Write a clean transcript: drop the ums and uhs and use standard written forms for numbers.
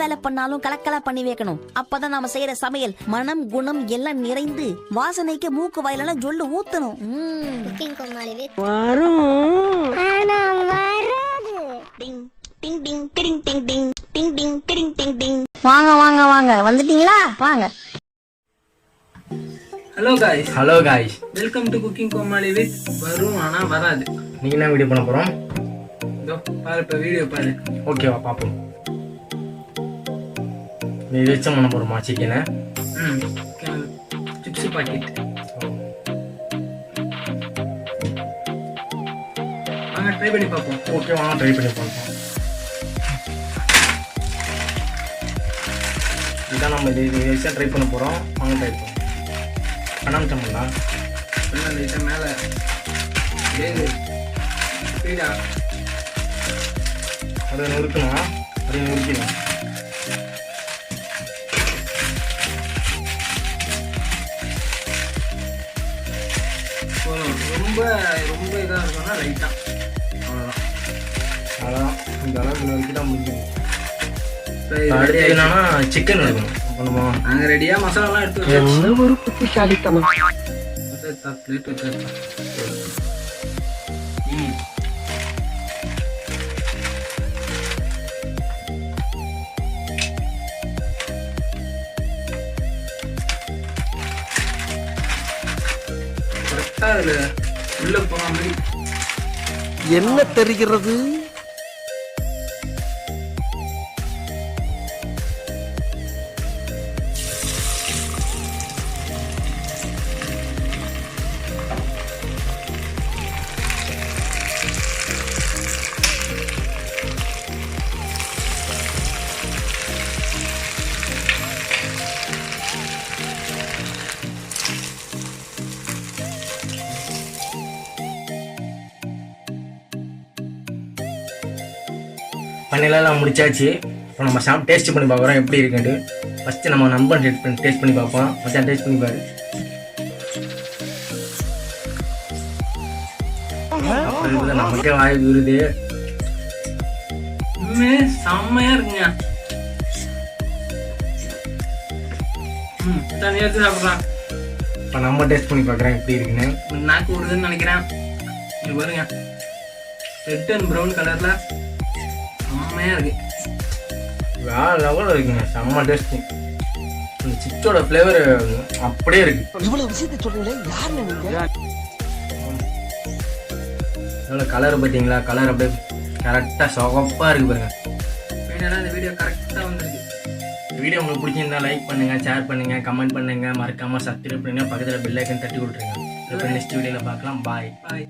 வேலை பண்ணாலும் கலக்கலா பண்ணி வைக்கணும். அப்பதான் நாம செய்யற சமையல் மனம் குணம் எல்லாம் நிறைந்து வாசனைக்கு மூக்கு வாயிலெல்லாம் ஜொல்லு ஊத்தணும். குக்கிங் கோமாளி வித் வரும் ஆனா வராது. டிங் டிங் டிங் டிங் டிங் டிங் டிங் டிங் டிங் டிங் டிங். வாங்க வாங்க வாங்க, வந்துட்டீங்களா? வாங்க. Hello guys, welcome to cooking Comali with வரும் ஆனா வராது. நீங்க என்ன வீடியோ பண்ண போறோம்? இதோ பாரு, இப்ப வீடியோ பாரு. ஓகேவா, பாப்போம். நீ வச்சு பண்ண போறோமா சிக்கனை? Chips packet. வாங்க ட்ரை பண்ணி பார்ப்போம். ஓகே, வாங்க ட்ரை பண்ணி பார்ப்போம். இதான் நம்ம இது வச்சு ட்ரை பண்ண போறோம். வாங்க ட்ரை பண்ணுவோம். பண்ணாம பண்ணலாம். லைட்டா மேல ஸ்பீடா அதை நொறுக்கணும். அதை நொறுக்கணும். ரொம்ப ரொம்ப இதாக இருக்கும்னா லைட்டா, அவ்வளோதான். அதான் இந்த அளவுக்கு நொறுக்கி தான் முடிஞ்சுது. அடுத்து என்னன்னா சிக்கன் எடுக்கணும். பண்ணுமா? நாங்கள் ரெடியாக மசாலாலாம் எடுத்து என்ன ஒரு புத்திசாலித்தனம். பிளேட் வச்சு கரெக்டாக அதில் உள்ளே போகிற மாதிரி என்ன தெரிகிறது? பண்ணையிலாம் முடிச்சாச்சு. இப்போ நம்ம டேஸ்ட் பண்ணி பார்க்குறோம் எப்படி இருக்குன்ட்டு. ஃபஸ்ட்டு நம்ம நண்பன் டேஸ்ட் பண்ணி பார்ப்போம். மச்சான் டேஸ்ட் பண்ணி பாரு. அப்புறம் நமக்கே வாய் விருது. செம்மையாக இருக்குங்க. தனியாக எடுத்து சாப்பிட்றான். இப்போ நம்ம டேஸ்ட் பண்ணி பார்க்குறேன் எப்படி இருக்குன்னு. நாக்கு விடுதுன்னு நினைக்கிறேன். இது பாருங்க, ரெட் அண்ட் ப்ரௌன் கலரில் செம்மையாக இருக்கு. வேற லெவலில் இருக்குங்க. செம்ம டேஸ்ட்டு. இந்த சிப்ஸோட ஃப்ளேவர் அப்படியே இருக்கு. இவ்வளவு விஷயத்தை சொல்றீங்களே, யார் நீங்க? அதோட கலர் பார்த்தீங்களா? கலர் அப்படியே கரெக்டாக சொகப்பாக இருக்கு பாருங்க. ஃபைனலாக இந்த வீடியோ கரெக்டாக வந்துருக்கு. வீடியோ உங்களுக்கு பிடிச்சிருந்தா லைக் பண்ணுங்க, ஷேர் பண்ணுங்க, கமெண்ட் பண்ணுங்க, மறக்காம சப்ஸ்கிரைப் பண்ணுங்க, பக்கத்தில் பெல் ஐக்கன் தட்டி விட்டுருங்க. இப்போ நெக்ஸ்ட் வீடியோவில் பார்க்கலாம். பாய். பாய்.